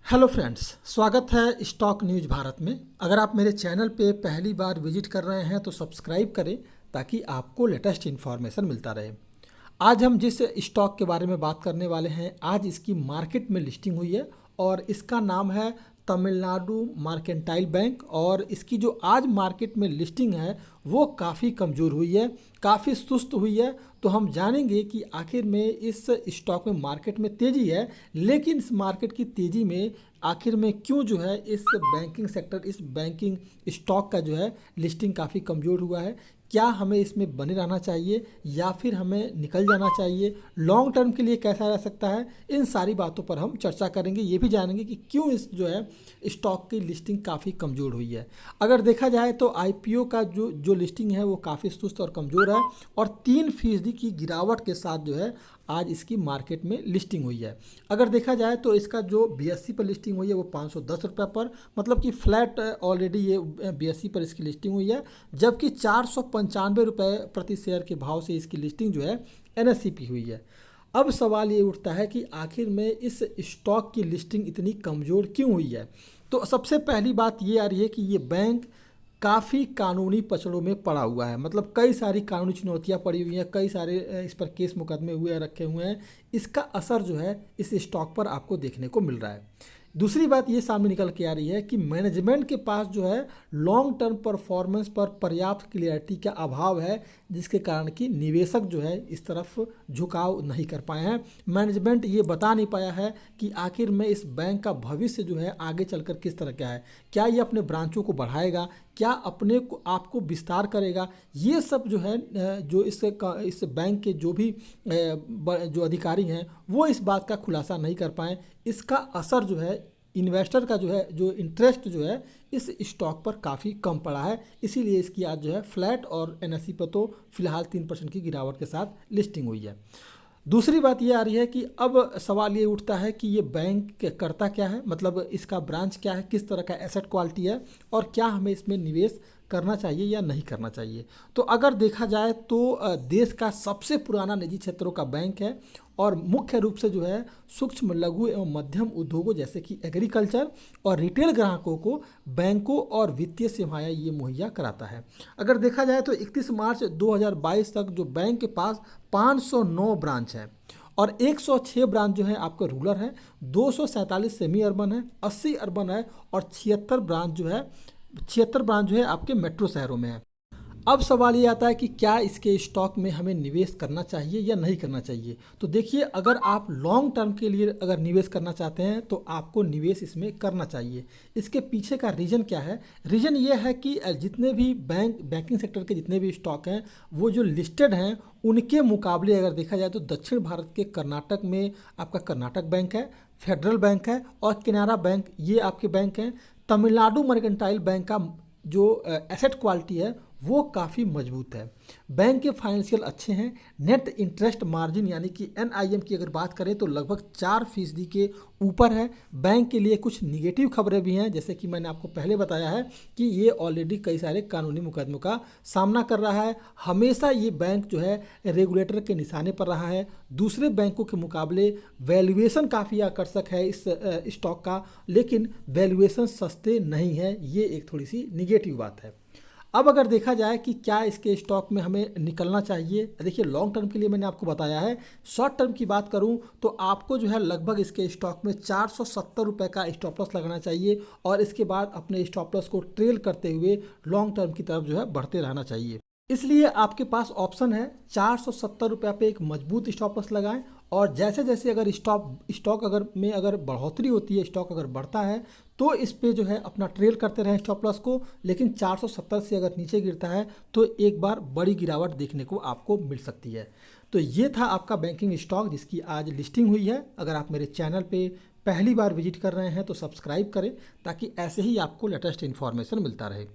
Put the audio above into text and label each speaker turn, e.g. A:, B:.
A: Hello friends, स्वागत है stock news Bharat में। अगर आप मेरे चैनल पे पहली बार विजिट कर रहे हैं तो सब्सक्राइब करें ताकि आपको लेटेस्ट इन्फॉर्मेशन मिलता रहे। आज हम जिस स्टॉक के बारे में बात करने वाले हैं, आज इसकी मार्केट में लिस्टिंग हुई है और इसका नाम है तमिलनाडु मर्केंटाइल बैंक। और इसकी जो आज मार्केट में लिस्टिंग है वो काफ़ी कमज़ोर हुई है, काफ़ी सुस्त हुई है। तो हम जानेंगे कि आखिर में इस स्टॉक में मार्केट में तेज़ी है, लेकिन इस मार्केट की तेज़ी में आखिर में क्यों जो है इस बैंकिंग सेक्टर, इस बैंकिंग स्टॉक का जो है लिस्टिंग काफ़ी कमज़ोर हुआ है। क्या हमें इसमें बने रहना चाहिए या फिर हमें निकल जाना चाहिए, लॉन्ग टर्म के लिए कैसा रह सकता है, इन सारी बातों पर हम चर्चा करेंगे। ये भी जानेंगे कि क्यों इस जो है स्टॉक की लिस्टिंग काफ़ी कमज़ोर हुई है। अगर देखा जाए तो आईपीओ का जो लिस्टिंग है वो काफ़ी सुस्त और कमज़ोर है और 3% की गिरावट के साथ जो है आज इसकी मार्केट में लिस्टिंग हुई है। अगर देखा जाए तो इसका जो बीएसई पर लिस्टिंग हुई है वो 510 रुपये पर, मतलब कि फ्लैट ऑलरेडी ये बीएसई पर इसकी लिस्टिंग हुई है, जबकि 495 रुपये प्रति शेयर के भाव से इसकी लिस्टिंग जो है एनएसई पे हुई है। अब सवाल ये उठता है कि आखिर में इस स्टॉक की लिस्टिंग इतनी कमज़ोर क्यों हुई है। तो सबसे पहली बात ये आ रही है कि ये बैंक काफ़ी कानूनी पचड़ों में पड़ा हुआ है, मतलब कई सारी कानूनी चुनौतियां पड़ी हुई हैं, कई सारे इस पर केस मुकदमे हुए रखे हुए हैं। इसका असर जो है इस स्टॉक पर आपको देखने को मिल रहा है। दूसरी बात ये सामने निकल के आ रही है कि मैनेजमेंट के पास जो है लॉन्ग टर्म परफॉर्मेंस पर पर्याप्त क्लियरिटी का अभाव है, जिसके कारण कि निवेशक जो है इस तरफ झुकाव नहीं कर पाए हैं। मैनेजमेंट ये बता नहीं पाया है कि आखिर में इस बैंक का भविष्य जो है आगे चलकर किस तरह का है। क्या ये अपने ब्रांचों को बढ़ाएगा, क्या अपने को आपको विस्तार करेगा, ये सब जो है जो इस बैंक के जो भी जो अधिकारी हैं वो इस बात का खुलासा नहीं कर पाए। इसका असर जो है इन्वेस्टर का जो है जो इंटरेस्ट जो है इस स्टॉक पर काफ़ी कम पड़ा है, इसीलिए इसकी आज जो है फ्लैट और एनएसई पर तो फिलहाल 3% की गिरावट के साथ लिस्टिंग हुई है। दूसरी बात ये आ रही है कि अब सवाल ये उठता है कि ये बैंक करता क्या है, मतलब इसका ब्रांच क्या है, किस तरह का एसेट क्वालिटी है और क्या हमें इसमें निवेश करना चाहिए या नहीं करना चाहिए। तो अगर देखा जाए तो देश का सबसे पुराना निजी क्षेत्रों का बैंक है और मुख्य रूप से जो है सूक्ष्म लघु एवं मध्यम उद्योगों जैसे कि एग्रीकल्चर और रिटेल ग्राहकों को बैंकों और वित्तीय सेवाएं ये मुहैया कराता है। अगर देखा जाए तो 31 मार्च 2022 तक जो बैंक के पास 509 ब्रांच है और 106 ब्रांच जो है आपका रूरल है, 247 सेमी अर्बन है, 80 अर्बन है और 76 ब्रांच जो है आपके मेट्रो शहरों में है। अब सवाल ये आता है कि क्या इसके स्टॉक में हमें निवेश करना चाहिए या नहीं करना चाहिए। तो देखिए, अगर आप लॉन्ग टर्म के लिए अगर निवेश करना चाहते हैं तो आपको निवेश इसमें करना चाहिए। इसके पीछे का रीज़न क्या है? रीज़न ये है कि जितने भी बैंकिंग सेक्टर के जितने भी स्टॉक हैं वो जो लिस्टेड हैं उनके मुकाबले अगर देखा जाए तो दक्षिण भारत के कर्नाटक में आपका कर्नाटक बैंक है, फेडरल बैंक है और केनरा बैंक, ये आपके बैंक हैं। तमिलनाडु मर्केंटाइल बैंक का जो एसेट क्वालिटी है वो काफ़ी मजबूत है। बैंक के फाइनेंशियल अच्छे हैं। नेट इंटरेस्ट मार्जिन यानी कि एनआईएम की अगर बात करें तो लगभग 4% के ऊपर है। बैंक के लिए कुछ निगेटिव खबरें भी हैं, जैसे कि मैंने आपको पहले बताया है कि ये ऑलरेडी कई सारे कानूनी मुकदमों का सामना कर रहा है। हमेशा ये बैंक जो है रेगुलेटर के निशाने पर रहा है। दूसरे बैंकों के मुकाबले वैल्यूएशन काफ़ी आकर्षक है इस स्टॉक का, लेकिन वैल्यूएशन सस्ते नहीं है, ये एक थोड़ी सी निगेटिव बात है। अब अगर देखा जाए कि क्या इसके स्टॉक में हमें निकलना चाहिए, देखिए लॉन्ग टर्म के लिए मैंने आपको बताया है। शॉर्ट टर्म की बात करूं तो आपको जो है लगभग इसके स्टॉक में 470 रुपये का स्टॉप लॉस लगाना चाहिए और इसके बाद अपने स्टॉप लॉस को ट्रेल करते हुए लॉन्ग टर्म की तरफ जो है बढ़ते रहना चाहिए। इसलिए आपके पास ऑप्शन है 470 रुपये पे एक मजबूत स्टॉप लॉस लगाएं और जैसे जैसे अगर स्टॉक अगर बढ़ोतरी होती है, स्टॉक अगर बढ़ता है तो इस पे जो है अपना ट्रेल करते रहें स्टॉप लॉस को। लेकिन 470 से अगर नीचे गिरता है तो एक बार बड़ी गिरावट देखने को आपको मिल सकती है। तो ये था आपका बैंकिंग स्टॉक जिसकी आज लिस्टिंग हुई है। अगर आप मेरे चैनल पे पहली बार विजिट कर रहे हैं तो सब्सक्राइब करें ताकि ऐसे ही आपको लेटेस्ट इन्फॉर्मेशन मिलता रहे।